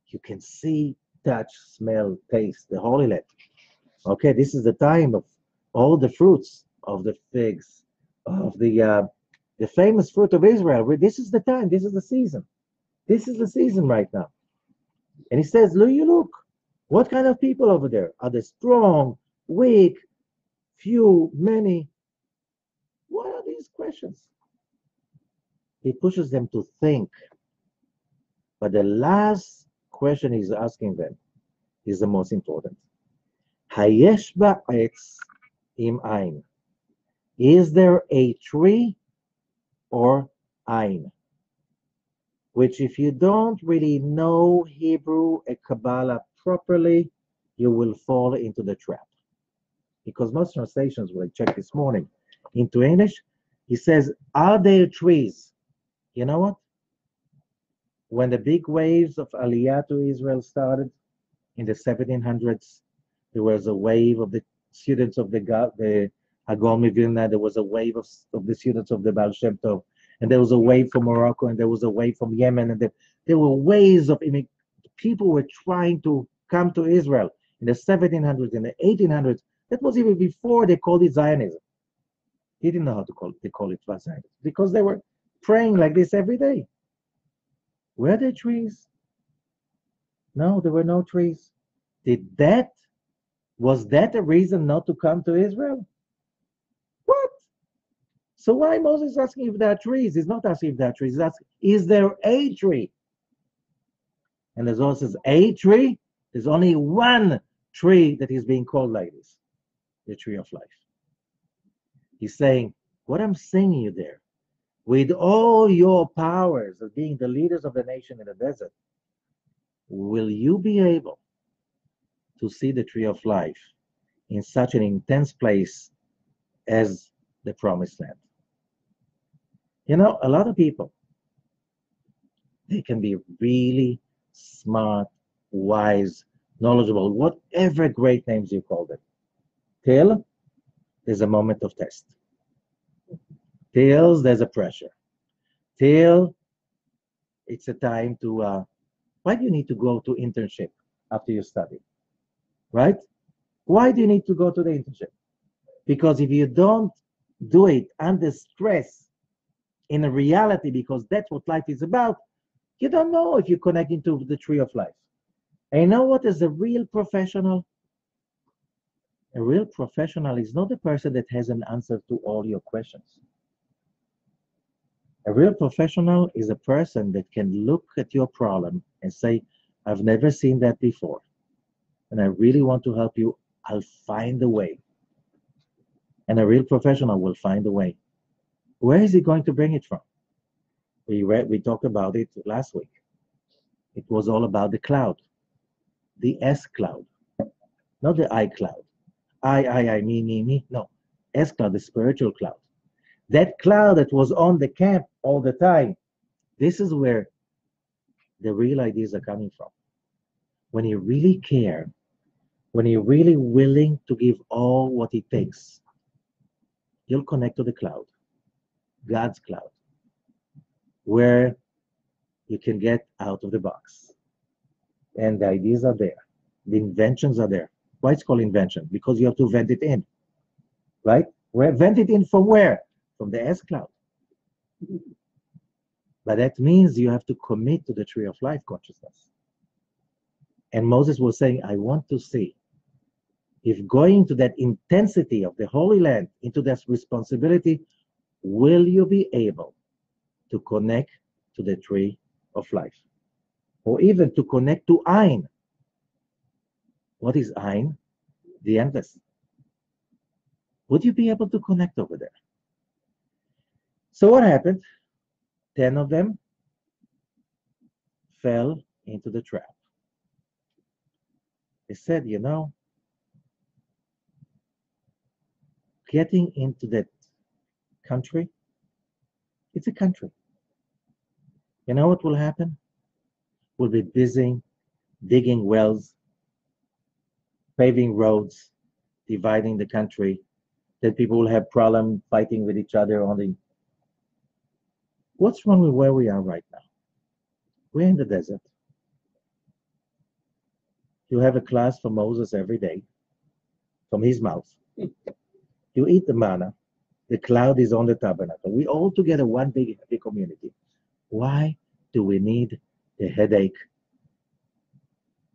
You can see, touch, smell, taste the Holy Land. Okay, this is the time of all the fruits of the figs, of the famous fruit of Israel. This is the time, this is the season. This is the season right now. And he says, look, what kind of people over there? Are they strong, weak, few, many? What are these questions? He pushes them to think. But the last question he's asking them is the most important. Hayesh ba'etz im ein. Is there a tree or ein? Which if you don't really know Hebrew and Kabbalah properly, you will fall into the trap. Because most translations, when I checked this morning into English, he says, are there trees? You know what? When the big waves of Aliyah to Israel started in the 1700s, there was a wave of the students of the Hagom Vilna, there was a wave of the students of the Baal Shem Tov, and there was a wave from Morocco, and there was a wave from Yemen, and there were waves of people were trying to come to Israel in the 1700s, in the 1800s. That was even before they called it Zionism. He didn't know how to call it Zionism, because they were praying like this every day. Were there trees? No, there were no trees. Was that a reason not to come to Israel? What? So why Moses is asking if there are trees? He's not asking if there are trees. He's asking, is there a tree? And the Zohar says, a tree? There's only one tree that is being called like this, the tree of life. He's saying, what I'm singing you there, with all your powers of being the leaders of the nation in the desert, will you be able to see the tree of life in such an intense place as the promised land? A lot of people, they can be really smart, wise, knowledgeable, whatever great names you call them, till there's a moment of test. Till there's a pressure. Till it's a time to, why do you need to go to internship after you study? Right? Why do you need to go to the internship? Because if you don't do it under stress, in a reality, because that's what life is about, you don't know if you connect into the tree of life. And you know what is a real professional? A real professional is not the person that has an answer to all your questions. A real professional is a person that can look at your problem and say, I've never seen that before, and I really want to help you. I'll find a way. And a real professional will find a way. Where is he going to bring it from? We talked about it last week. It was all about the cloud, the S cloud, not the I cloud. I, me. No, S cloud, the spiritual cloud. That cloud that was on the camp all the time. This is where the real ideas are coming from. When you really care, when you're really willing to give all what it takes, you'll connect to the cloud, God's cloud, where you can get out of the box. And the ideas are there. The inventions are there. Why it's called invention? Because you have to vent it in, right? Vent it in from where? From the S cloud. But that means you have to commit to the tree of life consciousness. And Moses was saying, I want to see if going to that intensity of the Holy Land, into that responsibility, will you be able to connect to the tree of life? Or even to connect to Ein. What is Ein? The endless. Would you be able to connect over there? So what happened? 10 of them fell into the trap. They said, getting into that country, it's a country. You know what will happen? We'll be busy digging wells, paving roads, dividing the country. Then people will have problems fighting with each other on the... What's wrong with where we are right now? We're in the desert. You have a class from Moses every day, from his mouth. You eat the manna. The cloud is on the tabernacle. We all together, one big happy community. Why do we need the headache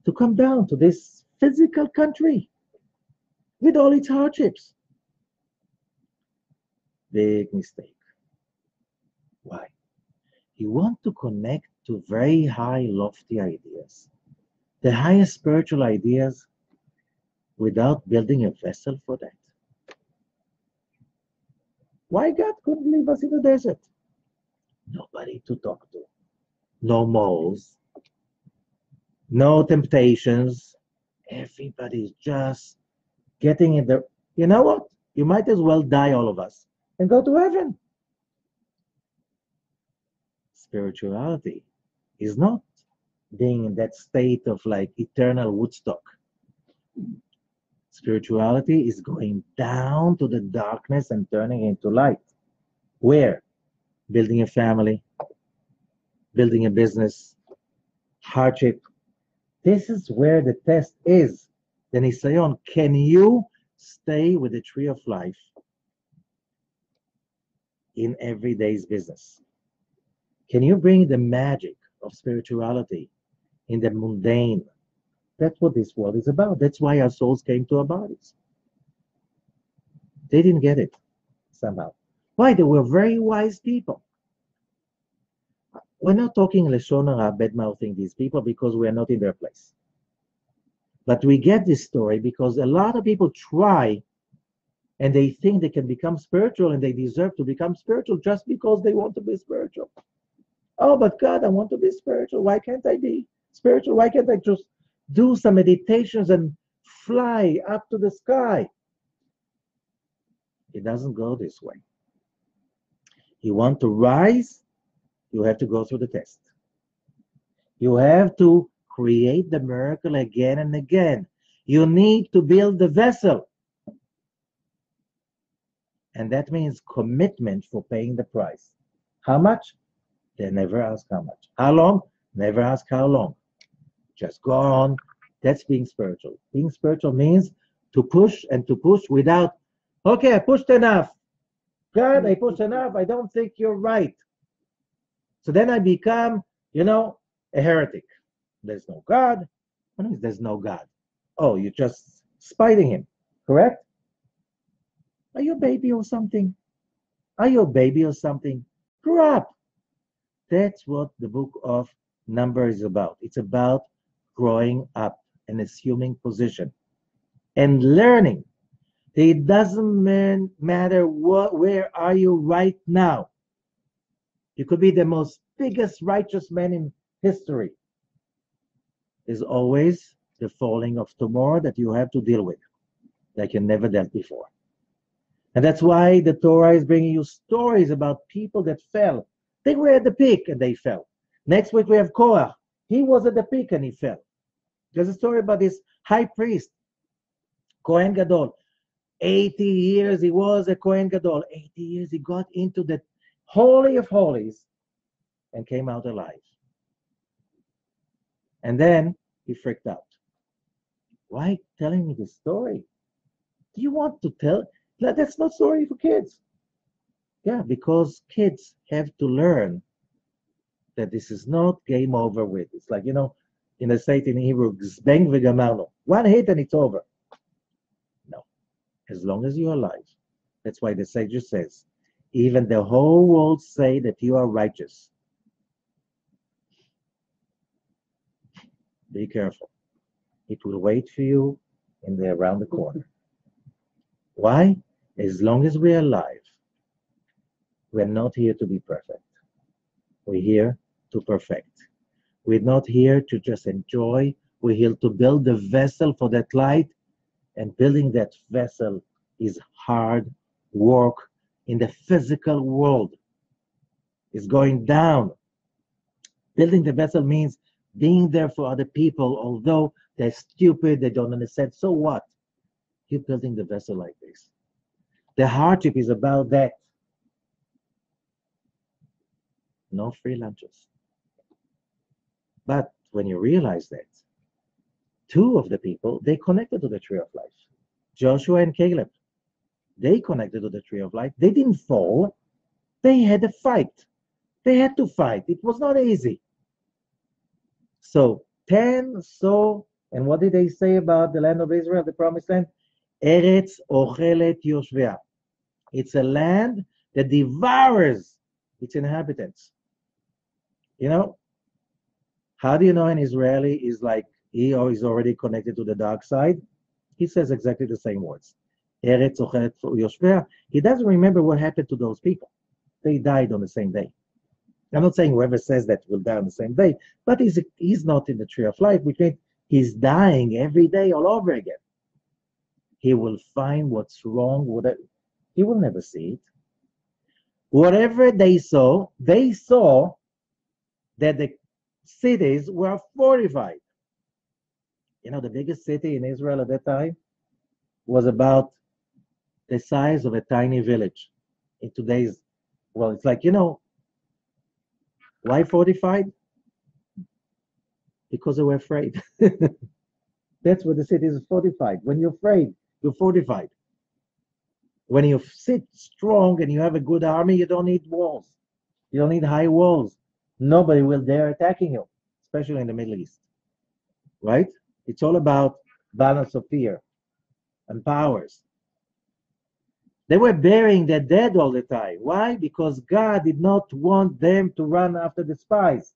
to come down to this physical country with all its hardships? Big mistake. Why? You want to connect to very high, lofty ideas, the highest spiritual ideas, without building a vessel for that. Why God couldn't leave us in the desert? Nobody to talk to. No moles. No temptations. Everybody's just getting in there. You know what? You might as well die, all of us, and go to heaven. Spirituality is not being in that state of like eternal Woodstock. Spirituality is going down to the darkness and turning into light. Where? Building a family, building a business, hardship. This is where the test is. The Nisayon. Can you stay with the tree of life in everyday's business? Can you bring the magic of spirituality in the mundane? That's what this world is about. That's why our souls came to our bodies. They didn't get it somehow. Why? They were very wise people. We're not talking Lashon Hara, bad-mouthing these people, because we're not in their place. But we get this story because a lot of people try and they think they can become spiritual and they deserve to become spiritual just because they want to be spiritual. Oh, but God, I want to be spiritual. Why can't I be spiritual? Why can't I just do some meditations and fly up to the sky? It doesn't go this way. You want to rise, you have to go through the test. You have to create the miracle again and again. You need to build the vessel. And that means commitment for paying the price. How much? They never ask how much. How long? Never ask how long. Just go on. That's being spiritual. Being spiritual means to push and to push without, okay, I pushed enough. God, I pushed enough. I don't think you're right. So then I become, a heretic. There's no God. What means there's no God? Oh, you're just spiting him, correct? Are you a baby or something? Are you a baby or something? Grow up. That's what the book of Numbers is about. It's about growing up and assuming position and learning. It doesn't matter where are you right now. You could be the most biggest righteous man in history. There's always the falling of tomorrow that you have to deal with, like you never dealt before. And that's why the Torah is bringing you stories about people that fell. They were at the peak and they fell. Next week we have Korah. He was at the peak and he fell. There's a story about this high priest, Kohen Gadol. 80 years he was a Kohen Gadol. 80 years he got into the Holy of Holies and came out alive. And then he freaked out. Why telling me this story? Do you want to tell? That's not story for kids. Yeah, because kids have to learn that this is not game over with. It's like, in the state in Hebrew, zbeng v'gamarno. One hit and it's over. No. As long as you're alive. That's why the sage says, even the whole world say that you are righteous. Be careful. It will wait for you around the corner. Why? As long as we're alive, we're not here to be perfect. We're here to perfect. We're not here to just enjoy. We're here to build the vessel for that light. And building that vessel is hard work in the physical world. It's going down. Building the vessel means being there for other people, although they're stupid, they don't understand. So what? You're building the vessel like this. The hardship is about that. No free lunches. But when you realize that, two of the people, they connected to the tree of life. Joshua and Caleb. They connected to the tree of life. They didn't fall. They had a fight. They had to fight. It was not easy. So 10 saw, and what did they say about the land of Israel, the promised land? Eretz ochelet yoshvea. It's a land that devours its inhabitants. How do you know an Israeli is like, he is already connected to the dark side? He says exactly the same words. Eretz ochelet yoshvea. He doesn't remember what happened to those people. They died on the same day. I'm not saying whoever says that will die on the same day, but he's not in the tree of life, which means he's dying every day all over again. He will find what's wrong with it. He will never see it. Whatever they saw that the cities were fortified. The biggest city in Israel at that time was about the size of a tiny village. In today's, it's like, why fortified? Because they were afraid. That's what the city is fortified. When you're afraid, you're fortified. When you sit strong and you have a good army, you don't need walls. You don't need high walls. Nobody will dare attacking you, especially in the Middle East. Right? It's all about balance of fear and powers. They were burying their dead all the time. Why? Because God did not want them to run after the spies.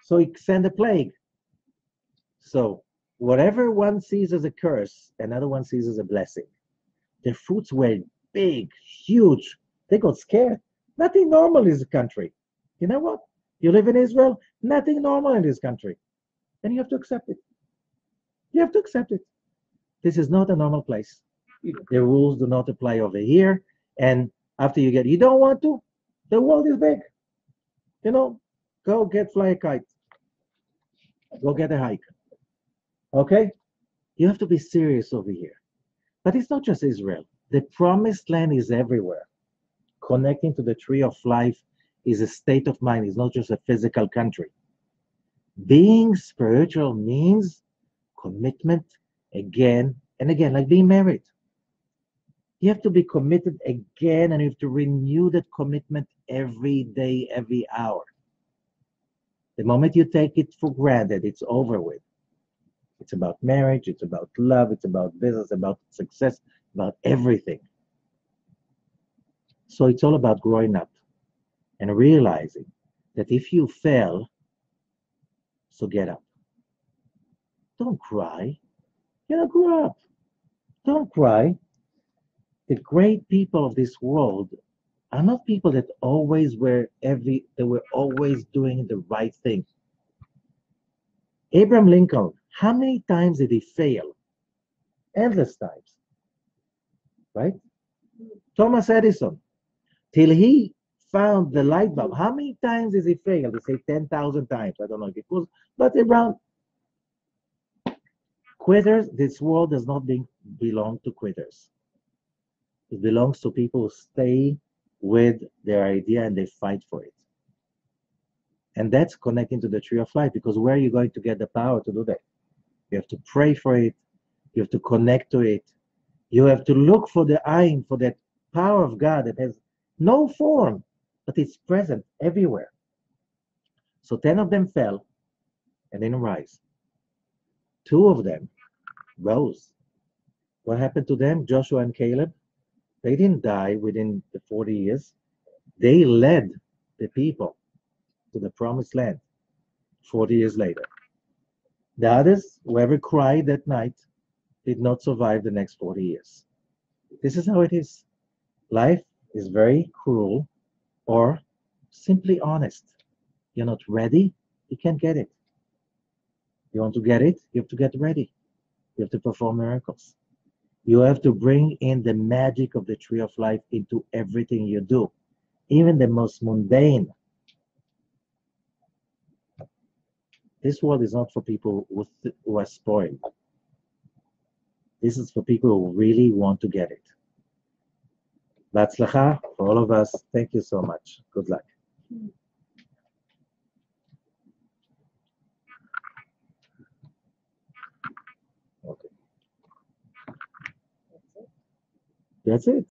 So he sent a plague. So whatever one sees as a curse, another one sees as a blessing. The fruits were big, huge. They got scared. Nothing normal in this country. You know what? You live in Israel, nothing normal in this country. And you have to accept it. You have to accept it. This is not a normal place. The rules do not apply over here. And after you don't want to, the world is big. Go fly a kite. Go get a hike. Okay? You have to be serious over here. But it's not just Israel. The promised land is everywhere. Connecting to the tree of life is a state of mind, it's not just a physical country. Being spiritual means commitment again and again, like being married. You have to be committed again, and you have to renew that commitment every day, every hour. The moment you take it for granted, it's over with. It's about marriage, it's about love, it's about business, about success, about everything. So it's all about growing up and realizing that if you fail, so get up. Don't cry. Grow up. Don't cry. The great people of this world are not people that they were always doing the right thing. Abraham Lincoln, how many times did he fail? Endless times, right? Thomas Edison, till he found the light bulb, how many times did he fail? They say 10,000 times. I don't know if it was, but around. Quitters, this world does not belong to quitters. It belongs to people who stay with their idea and they fight for it. And that's connecting to the tree of life, because where are you going to get the power to do that? You have to pray for it. You have to connect to it. You have to look for the ayin, for that power of God that has no form, but it's present everywhere. So 10 of them fell and didn't rise. 2 of them rose. What happened to them? Joshua and Caleb? They didn't die within the 40 years. They led the people to the promised land 40 years later. The others, whoever cried that night, did not survive the next 40 years. This is how it is. Life is very cruel or simply honest. You're not ready, you can't get it. You want to get it, you have to get ready. You have to perform miracles. You have to bring in the magic of the tree of life into everything you do, even the most mundane. This world is not for people who are spoiled. This is for people who really want to get it. That's Lekha for all of us. Thank you so much. Good luck. Okay. That's it.